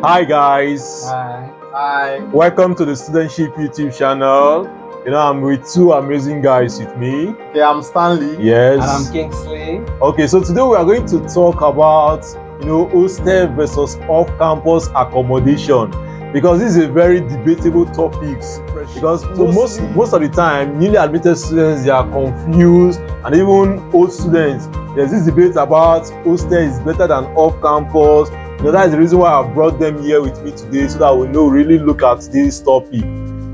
Hi guys, Hi. welcome to the Studentship YouTube channel. I'm with two amazing guys with me. Okay, I'm Stanley. Yes. And I'm Kingsley. Okay, so today we are going to talk about hostel versus off-campus accommodation, because this is a very debatable topic. Because most of the time, newly admitted students, they are confused, and even old students, there's this debate about hostel is better than off-campus. That is the reason why I brought them here with me today, so that we really look at this topic.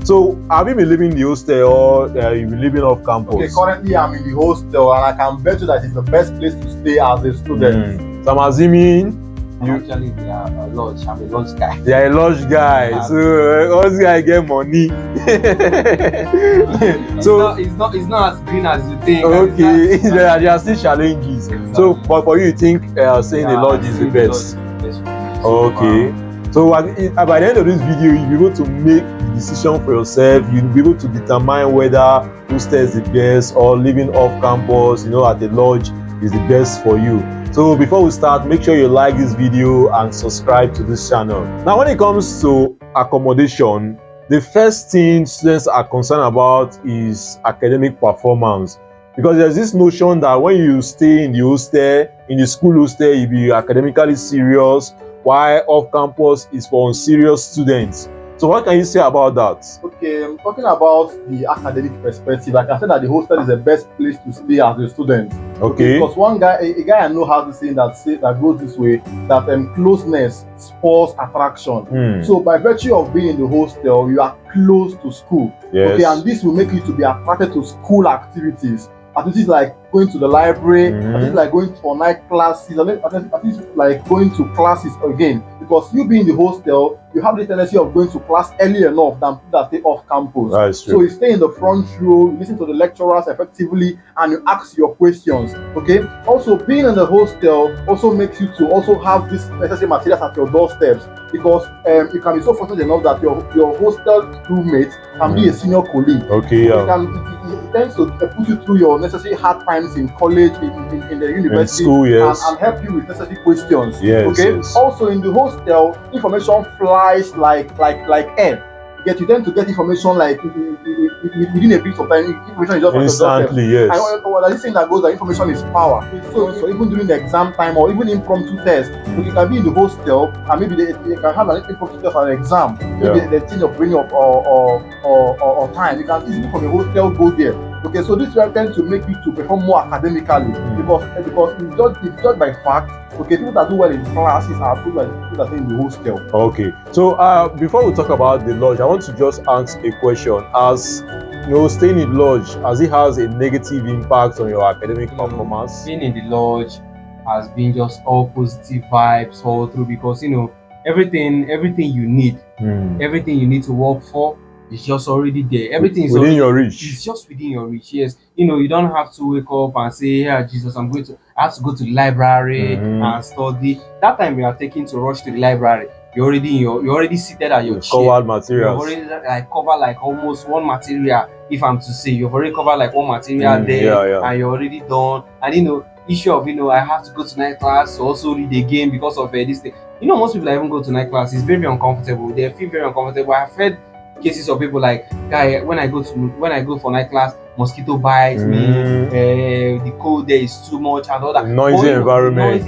So, have you been living in the hostel or you've been living off campus? Okay, currently I'm in the hostel, and I can bet you that it's the best place to stay as a student. So I'm assuming Actually, they are a lodge. I'm a lodge guy. They are a lodge guy, so lodge guy get money. So it's not as green as you think. Okay, there are still challenges. Exactly. So, but for you think saying the lodge is the best? Okay. So by the end of this video, you'll be able to make the decision for yourself. You'll be able to determine whether hostel is the best or living off campus, at the lodge is the best for you. So before we start, make sure you like this video and subscribe to this channel. Now, when it comes to accommodation, the first thing students are concerned about is academic performance. Because there's this notion that when you stay in the hostel, in the school hostel, you'll be academically serious, while off-campus is for unserious students. So what can you say about that? Okay, I'm talking about the academic perspective. I can say that the hostel is the best place to stay as a student. Okay. Because a guy I know has this saying that goes this way, that closeness spurs attraction. So by virtue of being in the hostel, you are close to school. Yes. Okay, and this will make you to be attracted to school activities. Activities like going to the library, activities like going for night classes, activities like going to classes again. Because you being in the hostel, you have the tendency of going to class early enough than people that stay off campus. That is true. So you stay in the front row, you listen to the lecturers effectively, and you ask your questions. Okay. Also, being in the hostel also makes you to also have this necessary materials at your doorsteps, because you can be so fortunate enough that your hostel roommate can be a senior colleague. Okay. It tends to put you through your necessary hard times in college, in the university, in school, yes. and help you with necessary questions. Yes, okay. Yes. Also, in the hostel, information flies like air. You tend to get information like within a bit of time. Information is just instantly, yes. And this thing that goes, that information is power. So even during the exam time or even impromptu test, you can be in the hostel and maybe they can have an impromptu test or an exam. Maybe they change of venue or time. You can easily from the hostel go there. Okay, so this tends to make you to perform more academically, because it's judged by fact. Okay, people that do well in classes are people that are in the hostel. Okay, so before we talk about the lodge, I want to just ask a question. As staying in lodge, as it has a negative impact on your academic performance? Being in the lodge has been just all positive vibes all through, because everything you need, everything you need to work for, it's just already there. Everything is within your reach. It's just within your reach. Yes, you don't have to wake up and say, "Yeah, Jesus, I have to go to the library and study." That time you are taking to rush to the library, you're already seated at your chair. Covered materials. You've already covered almost one material. If I'm to say, you've already covered one material there, and you're already done. And issue of I have to go to night class to also read again because of this thing. Most people that even go to night class is very uncomfortable. They feel very uncomfortable. I've heard cases of people like, guy, when I go for night class, mosquito bites me, the cold there is too much and all that. Noisy environment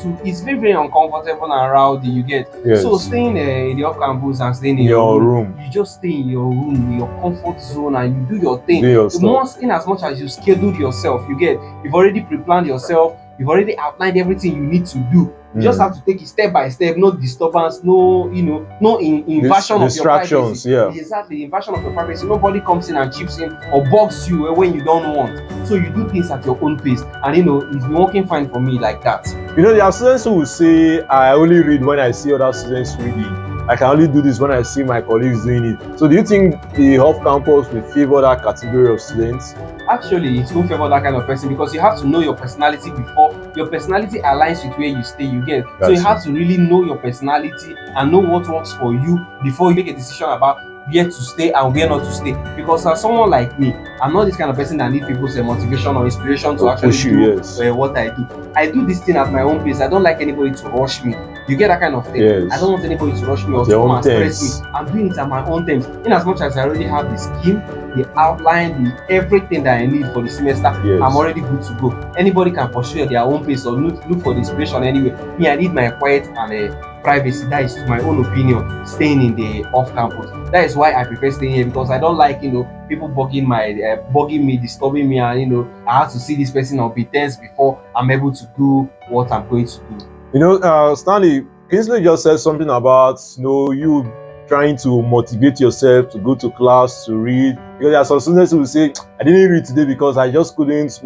too. It's very, very uncomfortable and rowdy, you get. Yes. So staying in the off campus and staying in your room, you just stay in your room, in your comfort zone, and you do your thing. In as much as you scheduled yourself, you've already pre-planned yourself, you've already outlined everything you need to do. You just have to take it step by step, no disturbance, no invasion of your privacy. Yeah. Exactly, invasion of your privacy. Nobody comes in and chips in or bugs you when you don't want. So you do things at your own pace, and it's been working fine for me like that. There are students who will say, I only read when I see other students reading. I can only do this when I see my colleagues doing it. So do you think the off-campus will favor that category of students? Actually, it won't favor that kind of person, because you have to know your personality before your personality aligns with where you stay. So you have to really know your personality and know what works for you before you make a decision about where to stay and where not to stay. Because as someone like me, I'm not this kind of person that needs people's motivation or inspiration to actually do what I do. I do this thing at my own pace. I don't like anybody to rush me. You get that kind of thing. Yes. I don't want anybody to rush me or to come and stress me. I'm doing it at my own terms. In as much as I already have the scheme, the outline, the everything that I need for the semester, I'm already good to go. Anybody can pursue at their own pace or look for the inspiration anyway. Me, I need my quiet and privacy. That is, to my own opinion, staying in the off campus. That is why I prefer staying here, because I don't like, people bugging me, disturbing me, and I have to see this person or be tense before I'm able to do what I'm going to do. Stanley, Kingsley just said something about you trying to motivate yourself to go to class to read, because there are some students who will say, I didn't read today because I just couldn't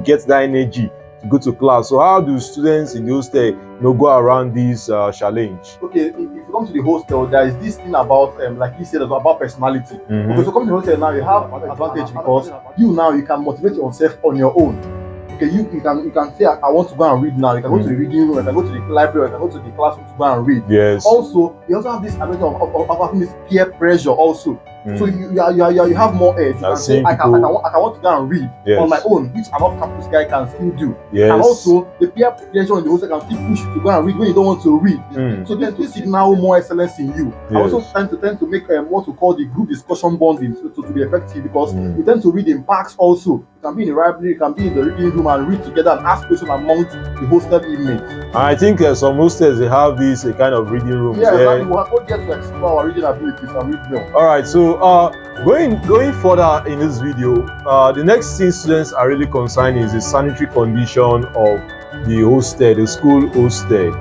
get that energy to go to class. So how do students in the hostel go around this challenge? Okay, if you come to the hostel, there is this thing about like you said, about personality. Okay, so come to the hostel now, you have an advantage because you can motivate yourself on your own. Okay, you can say, I want to go and read now. You can go to the reading room, you can go to the library, you can go to the classroom to go and read. Yes. Also, you also have this advantage of having this peer pressure also. So you have more edge. You can say, I want to go and read on my own, which an off-campus guy can still do. Yes. And also, the peer pressure in the hostel can still push you to go and read when you don't want to read. So this signal more excellence in you. I also tend to make what we call the group discussion bonding to be effective, because you tend to read in packs also. You can be in the library, you can be in the reading room and read together and ask questions amongst the hostel inmates. I think some hostels, they have this kind of reading rooms. Yeah, exactly. We have get to explore our reading abilities and read well. All right, so going further in this video, the next thing students are really concerned is the sanitary condition of the hostel, the school hostel.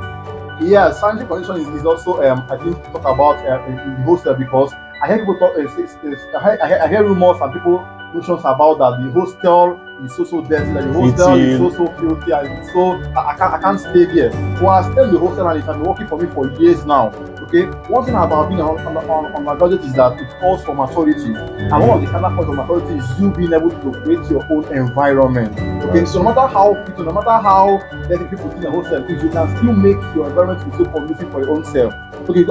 Yeah, sanitary condition is also I think to talk about in the hostel, because I hear people talk. I hear rumors and people notions about that the hostel is so dirty, that the hostel is so filthy, and so I can't stay there. Well, I stay in the hostel and it has been working for me for years now. Okay, one thing about being on my budget is that it calls for maturity, and one of the kind of points of maturity is you being able to create your own environment. Okay, so no matter how fit, no matter how dirty people in the hostel is, you can still make your environment be so conducive for your own self. Okay, if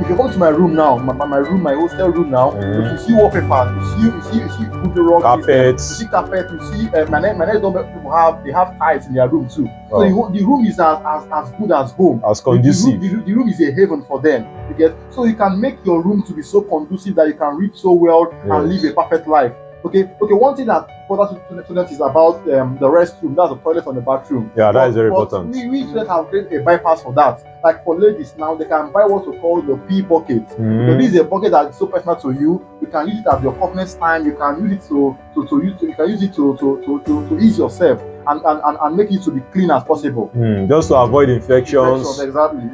you come to my room now, my hostel room now, you see wallpapers, you see good rug carpets, you see carpet, you see my next door people have tiles in their room too. So the room is as good as home, as conducive. The room is a haven for them. You get, so you can make your room to be so conducive that you can read so well and live a perfect life. Okay. One thing that bothers students is about the restroom. That's the toilet and the bathroom. Yeah, that is very important. We students have created a bypass for that. Like for ladies now, they can buy what we call the pee bucket. So this is a bucket that is so personal to you. You can use it at your conference time. You can use it to ease yourself and make it to be clean as possible. Just to avoid infections. Exactly.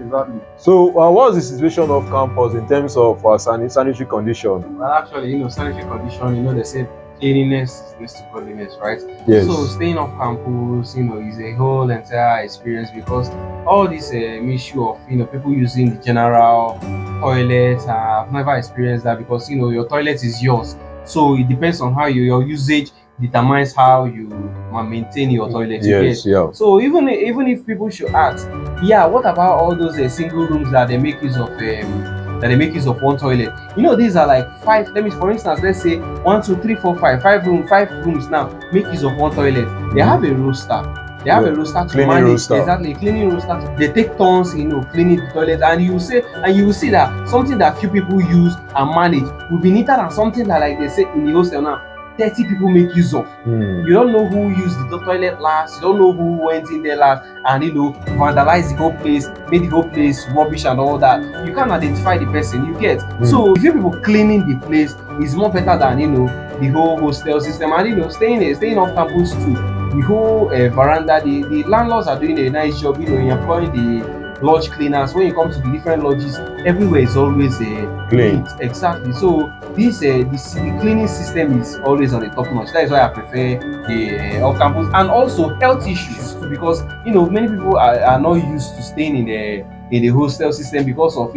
So, what's the situation of campus in terms of sanitary condition? Well, actually, sanitary condition, they say cleanliness is next to godliness, right? Yes. So staying off campus, is a whole entire experience, because all this issue of people using the general toilet, I've never experienced that, because your toilet is yours. So it depends on how your usage determines how you maintain your toilet. Yes, yeah. So even if people should ask, what about all those single rooms that they make use of one toilet? These are like five. For instance, let's say 1, 2, 3, 4, 5 rooms now make use of one toilet. They have a roster. They have a roster to manage. Exactly, cleaning roster. They take turns, cleaning the toilet, and you will see that something that few people use and manage will be neater than something that, like they say in the hostel now, 30 people make use of. You don't know who used the toilet last, you don't know who went in there last and vandalized the whole place, made the whole place rubbish and all that. You can't identify the person, you get. So if you people cleaning the place is more better than the whole hostel system, and staying off campus too. The whole veranda, the landlords are doing a nice job, employing the lodge cleaners. When you come to the different lodges, everywhere is always clean. Exactly. So the cleaning system is always on the top notch. That is why I prefer the off campus. And also health issues too, because many people are not used to staying in the hostel system because of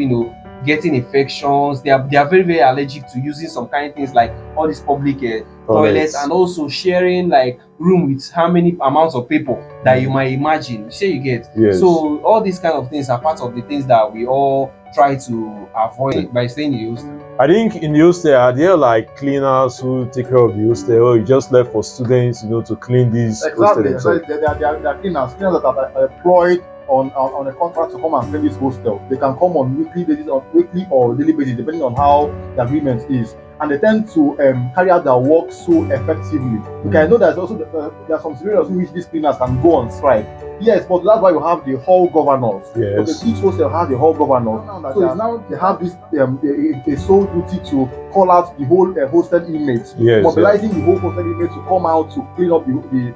getting infections. They are very, very allergic to using some kind of things like all these public toilets, and also sharing like room with how many amounts of people that you might imagine. You get. Yes. So all these kind of things are part of the things that we all try to avoid by staying in the hostel. I think in the hostel, are there like cleaners who take care of the hostel, or you just left for students, to clean these hostel? Exactly. There are cleaners that are employed on a contract to come and clean this hostel. They can come on weekly basis, or weekly or daily basis, depending on how the agreement is. And they tend to carry out their work so effectively. Okay, I know there's also there are some scenarios in which these cleaners can go on strike. Yes, but that's why you have the hall governors. Yes. Okay, each hostel has a hall governor. So it's now they have this a sole duty to call out the whole hostel inmates, mobilizing the whole hostel inmates to come out to clean up the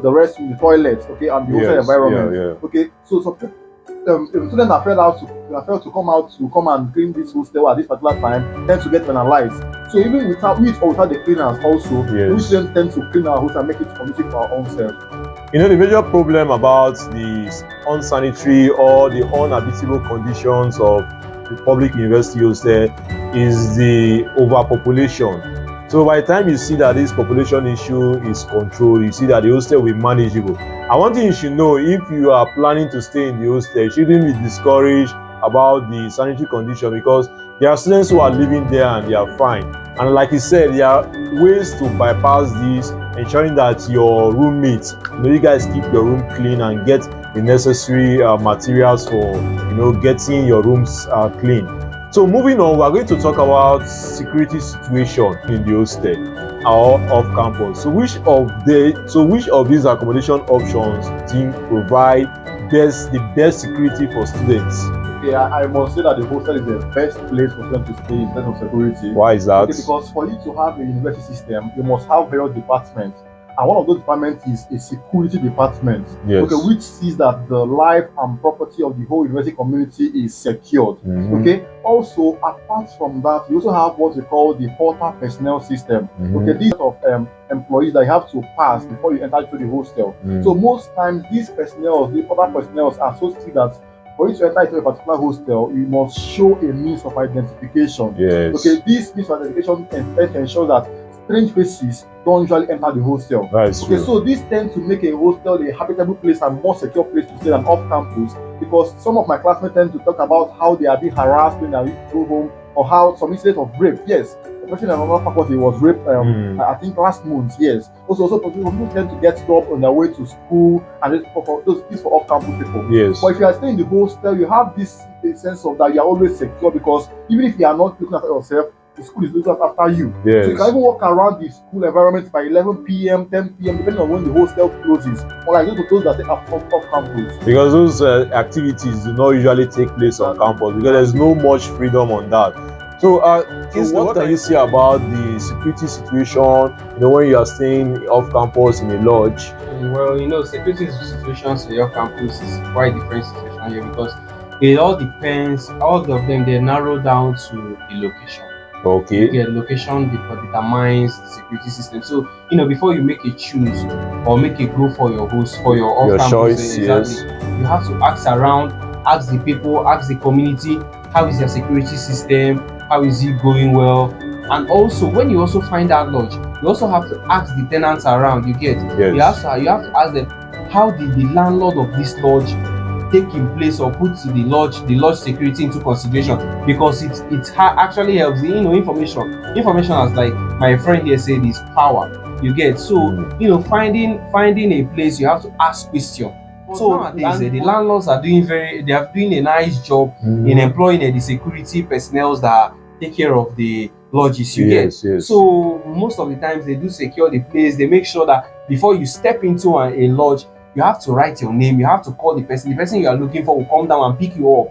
restroom, the toilets, okay, and the hostel environment. Okay, so students are failed to come and clean this hostel at this particular time, tend to get penalized. So even with or without the cleaners also, we students tend to clean our hostel and make it conducive for our own self. You know, the major problem about the unsanitary or the unhabitable conditions of the public university hostel is the overpopulation. So by the time you see that this population issue is controlled, you see that the hostel will be manageable. And one thing you should know, if you are planning to stay in the hostel, you shouldn't be discouraged about the sanitary condition, because there are students who are living there and they are fine. And like you said, there are ways to bypass this, ensuring that your roommates, you guys keep your room clean and get the necessary materials for, getting your rooms clean. So moving on, we're going to talk about security situation in the hostel or off campus. So which of these accommodation options do you provide the best security for students? Okay, I must say that the hostel is the best place for students to stay in terms of security. Why is that? Okay, because for you to have a university system, you must have various departments. And one of those departments is a security department, okay, which sees that the life and property of the whole university community is secured. Okay. Also, apart from that, you also have what we call the porter personnel system. Okay, these of employees that you have to pass before you enter into the hostel. So most times, these personnel, the porter personnel, are so strict that for you to enter into a particular hostel, you must show a means of identification. Okay, this means of identification ensures that strange faces don't usually enter the hostel. True. So this tends to make a hostel a habitable place and more secure place to stay than off campus, because some of my classmates tend to talk about how they are being harassed when they are go home, or how some incidents of rape. Yes, a person in another faculty was raped, I think last month. Yes. Also people tend to get stopped on their way to school, and this for off campus people. Yes. But if you are staying in the hostel, you have this sense of that you are always secure, because even if you are not looking after yourself, the school is looking after you. Yes. So you can even walk around the school environment by 11 p.m., 10 p.m., depending on when the hostel closes. Or like those that are off campus. Because those activities do not usually take place on campus, because there's no much freedom on that. So, Kingsley, what can you say about the security situation, when you are staying off campus in a lodge? Well, security situations in your campus is quite different situation here, because it all depends, all of them, they narrow down to the location. Okay. The location determines the security system. So, before you make a choose or make a go for your host, for your off-campus, choice, you have to ask around, ask the people, ask the community, how is their security system, how is it going well. And also, when you also find that lodge, you also have to ask the tenants around. You have to ask them, how did the landlord of this lodge take in place or put the lodge security into consideration, because it actually helps. Information, as like my friend here said, is power. So finding a place, you have to ask questions. So nowadays, the landlords are doing a nice job in employing the security personnel that take care of the lodges. Yes. So most of the times they do secure the place. They make sure that before you step into a lodge, you have to write your name, you have to call the person you are looking for will come down and pick you up.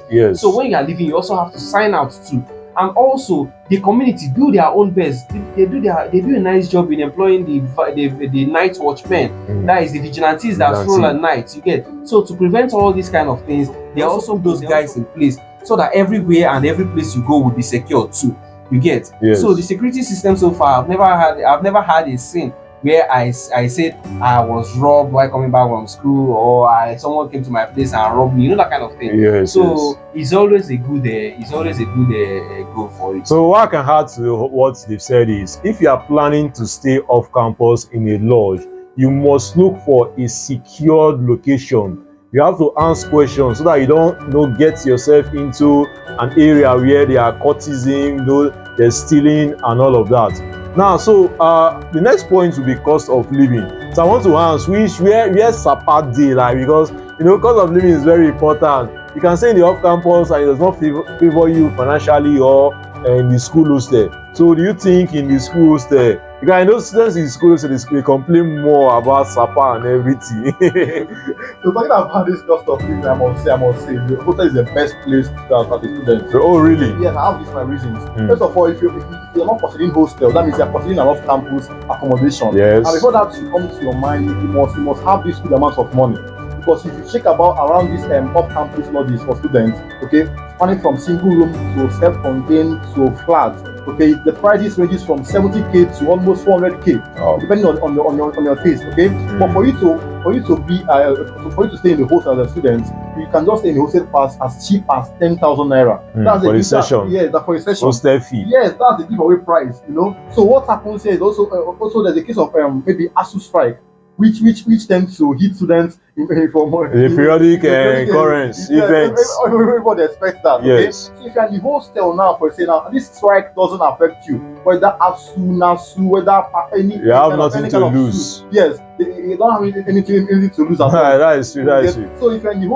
Yes. So when you are leaving, you also have to sign out too. And also the community do their own best. They do a nice job in employing the night watchmen. That is the vigilantes that stroll at night. So to prevent all these kind of things, there are also those guys in place, so that everywhere and every place you go will be secure too. Yes. So the security system so far, I've never had a scene where I said I was robbed while coming back from school, or someone came to my place and robbed me, that kind of thing. It's always a good goal for it. So what I can add to what they've said is, if you are planning to stay off campus in a lodge, you must look for a secured location. You have to ask questions so that you don't get yourself into an area where they are courtesan, they're stealing and all of that. Now, so the next point will be cost of living. So I want to ask where Sapat dey, because you know, cost of living is very important. You can stay in the off campus and it does not favor you financially or in the school hostel. So do you think in the school hostel, because I know students in the school hostel they complain more about SAPA and everything. So talking about this cost of living, I must say, the hostel is the best place to start as a student. Oh really? Yes, I have these my reasons. First of all, if you're not considering hostel, that means you're considering an off-campus accommodation. Yes. And before that should come to your mind, you must have this good amount of money. Because if you check around this off-campus lodges for students, okay, spanning from single room to self-contained to flats, okay, the prices ranges from 70k to almost 400k, depending on your taste, okay. But for you to stay in the hostel as a student, you can just stay in the hostel pass as cheap as 10,000 naira. That's for a session. Yes, that's for a session. Hostel fee. Yes, that's the giveaway price. You know. So what happens here is also there's a case of maybe ASU strike, which tends to hit students in the periodic occurrence events. Everybody expects that. Yes. Okay? So if you're in the hostel now, for say now, this strike doesn't affect you. Whether ASU, NASU, whether any you have nothing to lose. Yes, you don't have anything to lose at all. That is true. That is true. So if you're in the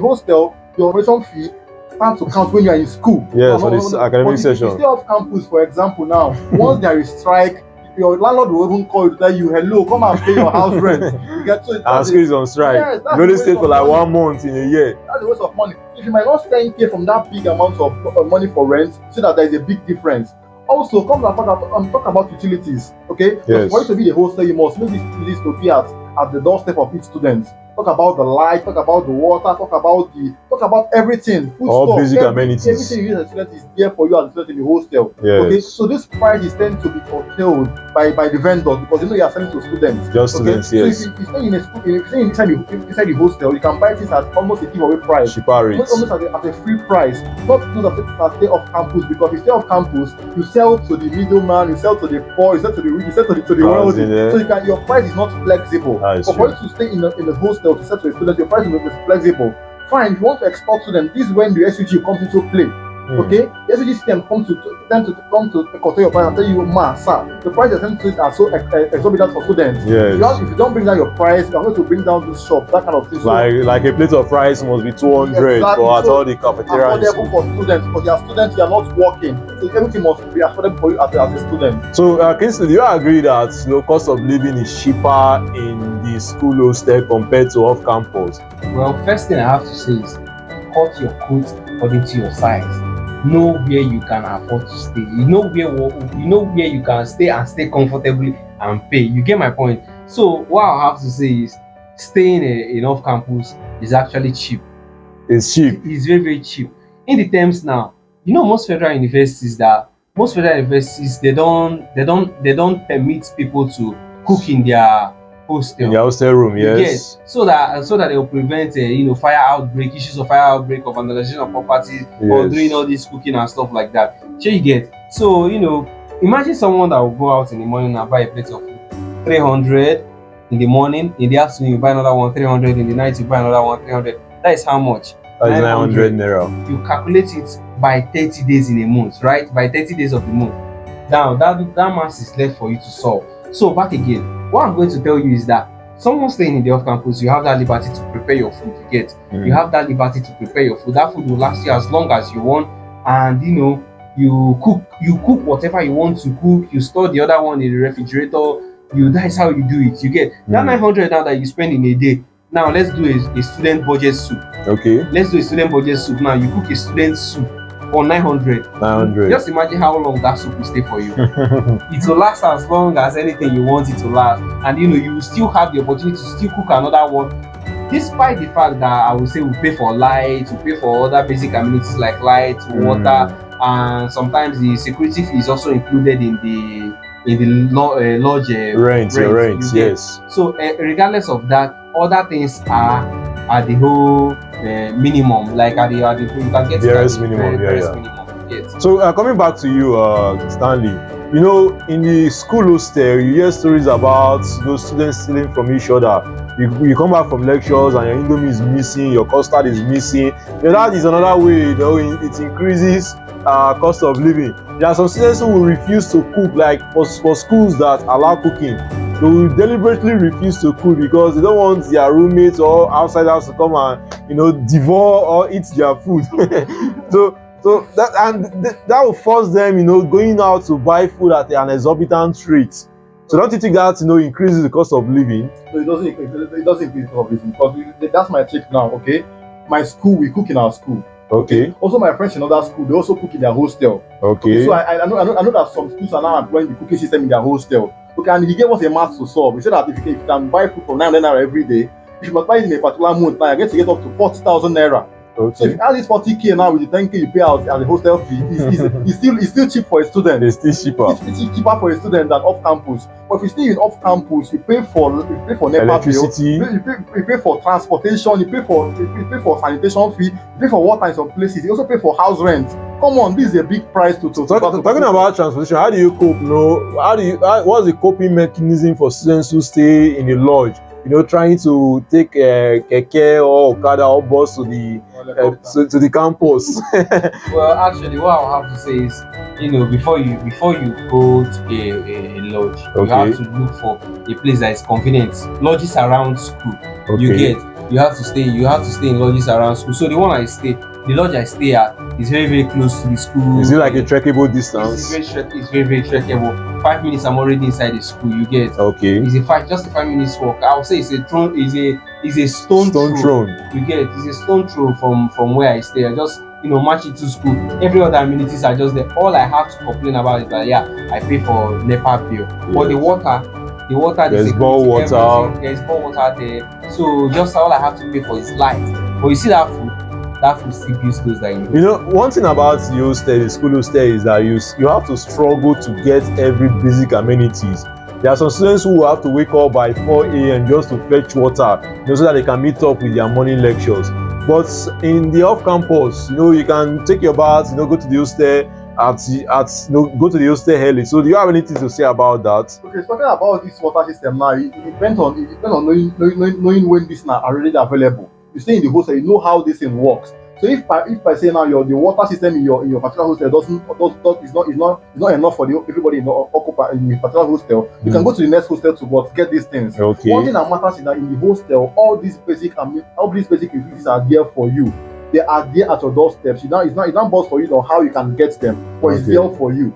hostel, your accommodation fee starts to count when you are in school. Yes, for this academic session. If you stay off campus, for example, now once there is strike, your landlord will even call you to tell you, hello, come and pay your house rent. You get so and school is on strike. Yes, you only stay for like 1 month in a year. That's a waste of money. If you might not spend pay from that big amount of money for rent, so that there is a big difference. Also, come and talk about utilities. Okay, yes. For you to be the hostel, you must make these utilities to be at the doorstep of each student. Talk about the light, talk about the water, talk about everything. Food all stuff, basic amenities. Everything you use as a student is there for you as a student in the hostel. Yes. Okay, so this price is tend to be curtailed by the vendors because you know you are selling to students. Just students, okay? yes. So if you stay in a school, if you stay inside the hostel, you can buy things at almost a giveaway price. Cheaper rates. Almost at a free price. Not those that stay off campus, because if you stay off campus, you sell to the middleman, you sell to the poor, you sell to the rich, you sell to the wealthy. So your price is not flexible. But for you to stay in the hostel to sell to a student, your price will be flexible. Fine, if you want to export students, this is when the SUG comes into play. Okay, the SUG system come to curtail your price and tell you, sir, the prices are so exorbitant for students. Yes. If you don't bring down your price, you're going to bring down this shop, that kind of thing. Like a plate of rice must be 200 exactly. for at all the cafeterias. Affordable for students, because you are students, you are not working, so everything must be affordable for you as a student. So, Kingsley, do you agree that cost of living is cheaper in the school hostel compared to off campus? Well, first thing I have to say is cut your coat according to your size. Know where you can afford to stay. You know where you can stay and stay comfortably and pay. You get my point. So what I have to say is staying in off campus is actually cheap. It's cheap. It's very, very cheap. In the terms now, you know, most federal universities they don't permit people to cook in their hostel. In the hostel room, yes. So that they will prevent fire outbreak, issues of fire outbreak, of vandalization of property, or doing all this cooking and stuff like that. So you get. So imagine someone that will go out in the morning and buy a plate of food, 300 in the morning. In the afternoon, you buy another one, 300. In the night, you buy another one, 300. That is how much? That is 900 naira. You calculate it by 30 days in a month, right? By 30 days of the month. Now that mass is left for you to solve. So back again. What I'm going to tell you is that someone staying in the off-campus, you have that liberty to prepare your food. You get, you have that liberty to prepare your food. That food will last you as long as you want, and you cook whatever you want to cook. You store the other one in the refrigerator. That is how you do it. You get that 900 now that you spend in a day. Now let's do a student budget soup. Okay. Let's do a student budget soup. Now you cook a student soup for 900. 900. Just imagine how long that soup will stay for you. It will last as long as anything you want it to last, and you will still have the opportunity to still cook another one, despite the fact that I would say we pay for light, we pay for other basic amenities like light, water, and sometimes the security fee is also included in the lodge rent. Yes. So regardless of that, other things are at the whole minimum, like at the you can get barest minimum. Yes. So coming back to you, Stanley, in the school hostel, you hear stories about those students stealing from each other. you come back from lectures and your indomie is missing, your custard is missing. That is another way, it increases cost of living. There are some students who will refuse to cook, like for schools that allow cooking. They will deliberately refuse to cook because they don't want their roommates or outsiders to come and devour or eat their food. so that will force them going out to buy food at an exorbitant rate. So don't you think that increases the cost of living? No, it doesn't increase the cost of living because that's my take now. Okay, my school, we cook in our school. Okay. Also, my friends in other school, they also cook in their hostel. Okay. So I know that some schools are now employing the cooking system in their hostel. Okay, and he gave us a math to solve. He said that if you can buy food for 900 naira every day, if you must buy it in a particular month, now you get to get up to 40,000 naira. Okay. So if you add this 40k now with the 10k you pay out as a hostel fee, it's still cheap for a student. It's still cheaper. It's still cheaper for a student than off campus. But if you stay in off campus, you pay for NEPA electricity, bill, you pay for transportation, you pay for sanitation fee, you pay for water in some places, you also pay for house rent. Come on, this is a big price to talking about transportation. How do you cope? What's the coping mechanism for students who stay in a lodge? Trying to take keke or okada or bus to the campus. Well, actually, what I'll have to say is, before you go to a lodge, you have to look for a place that is convenient. Lodges around school, you have to stay in lodges around school. So the lodge I stay at is very, very close to the school. Is it like a trekkable distance? It's very, very trekkable. 5 minutes, I'm already inside the school. You get. Okay. Just a 5 minutes walk. I would say it's a stone throw. You get. It's a stone throw from where I stay. I just march into school. Every other amenities are just there. All I have to complain about is that I pay for NEPA bill. Yes. But the water, there's ball water. There's ball water there. So just all I have to pay for is light. But you see that food still gives those that one thing about the school hostel is that you have to struggle to get every basic amenities. There are some students who will have to wake up by 4 a.m. just to fetch water, so that they can meet up with their morning lectures. But in the off campus, you can take your bath, go to the hostel go to the hostel early. So do you have anything to say about that? Okay, talking about this water system now, it depends on knowing when this now are already available. You stay in the hostel, you know how this thing works. So if I say now the water system in your particular hostel is not enough for everybody in the particular hostel, you can go to the next hostel to get these things. Okay. One thing that matters is that in the hostel, all these basic utilities are there for you. They are there at your doorstep. It's not boss for you on how you can get them, but it's there for you.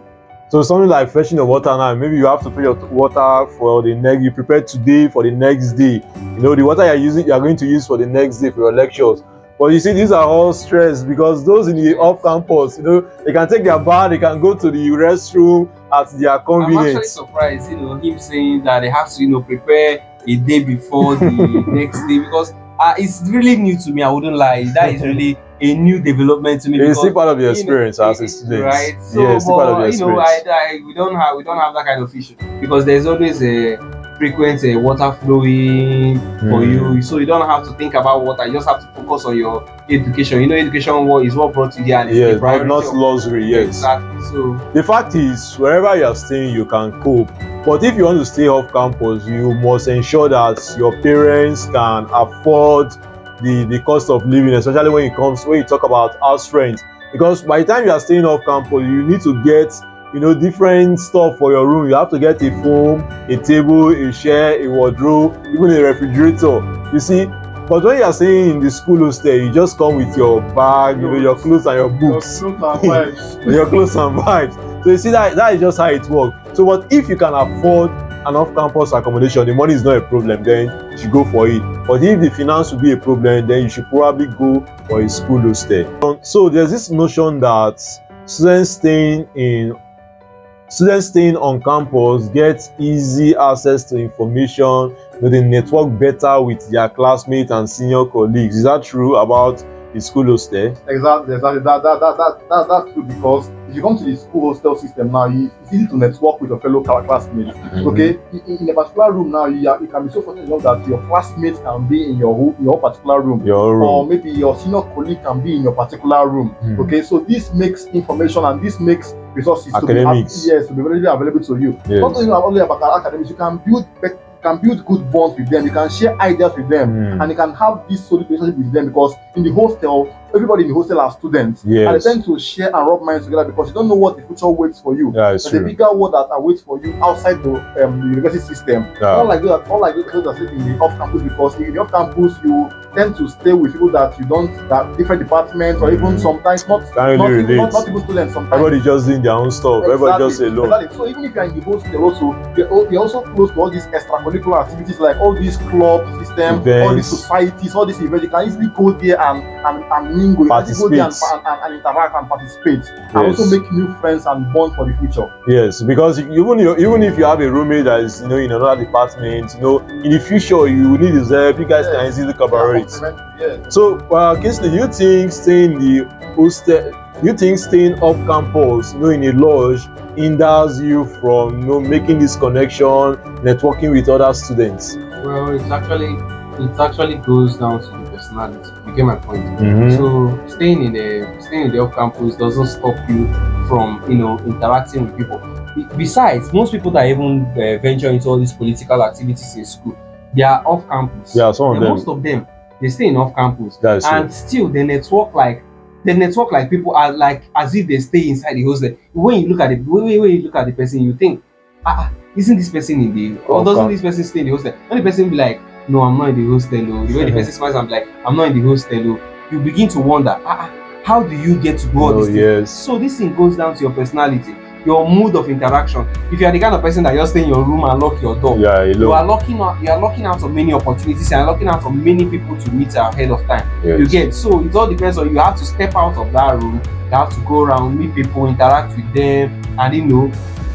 So something like fetching the water now, maybe you have to fetch your water for the next. You prepare today for the next day. The water you are going to use for the next day for your lectures. But you see, these are all stress because those in the off campus, they can take their bath, they can go to the restroom at their convenience. I'm actually surprised, him saying that they have to, prepare a day before the next day, because it's really new to me. I wouldn't lie. That is really a new development to me. It's still part of your experience as a student, right? So, yes, still part of your experience. We don't have that kind of issue because there's always a frequent water flowing for you, so you don't have to think about water. You just have to focus on your education. Education is what brought you here, and yes, not luxury. Yes, exactly. So the fact is, wherever you are staying, you can cope. But if you want to stay off campus, you must ensure that your parents can afford the cost of living, especially when you talk about house rent. Because by the time you are staying off campus, you need to get different stuff for your room. You have to get a phone, a table, a chair, a wardrobe, even a refrigerator. You see, but when you are staying in the school hostel, you just come with your bag, your clothes and your books. Your clothes and vibes. Your clothes and vibes. So you see, that is just how it works. So, but if you can afford an off-campus accommodation, the money is not a problem, then you should go for it. But if the finance will be a problem, then you should probably go for a school hostel. So there's this notion that students staying on campus get easy access to information. They network better with their classmates and senior colleagues. Is that true about the school hostel? Exactly. That's true, because if you come to the school hostel system now, it's easy to network with your fellow classmates. Okay, in a particular room now, you can be so fortunate enough that your classmates can be in your particular room, or maybe your senior colleague can be in your particular room. Okay, so this makes information and this makes resources to be readily available to you. Yes. Not only about academics, you can can build good bonds with them. You can share ideas with them, and you can have this solid relationship with them, because in the hostel, everybody in the hostel are students, and they tend to share and rub minds together, because you don't know what the future waits for you. There's a bigger world that awaits for you outside the university system. Not like those that sit in the off campus, because in the off campus you tend to stay with people that you don't, that different departments, or even sometimes not even students. Sometimes everybody just doing their own stuff. Everybody just alone. Exactly. So even if you're in the hostel, also you're also close to all these extracurricular activities, like all these club system, all these societies, all these events. You can easily go there and mingle, go there and interact and participate, and also make new friends and bond for the future. Yes, because even if you have a roommate that is in another department, in the future you need his help. You guys can easily collaborate. So, Kingsley, do you think staying in the hostel, staying off campus, in a lodge, hinders you from making this connection, networking with other students? Well, it actually goes down to the personality. You get my point. So staying in the off campus doesn't stop you from interacting with people. Besides, most people that even venture into all these political activities in school, they are off campus. Yeah, some of them. Most of them, they stay in off campus, and still they network like people are like as if they stay inside the hostel. When you look at the person, you think, isn't this person in the, or doesn't this person stay in the hostel? When the person be like, no, I'm not in the hostel. The way the person smiles, I'm like, I'm not in the hostel. You begin to wonder, how do you get to do all these things? So this thing goes down to your personality, your mood of interaction. If you are the kind of person that just stay in your room and lock your door, you are locking out of many opportunities, and locking out of many people to meet ahead of time. You get, so it all depends on you. Have to step out of that room. You have to go around, meet people, interact with them, and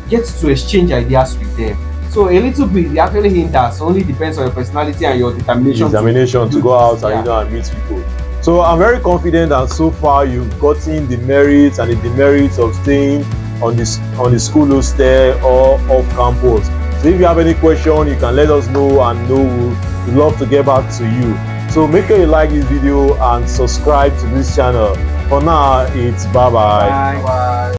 get to exchange ideas with them. So a little bit, it actually hinders. Only depends on your personality and your determination to go out and meet people. So I'm very confident that so far you've gotten the merits and the demerits of staying on the school hostel or off campus. So if you have any question, you can let us know, and we'd love to get back to you. So make sure you like this video and subscribe to this channel. For now, it's bye.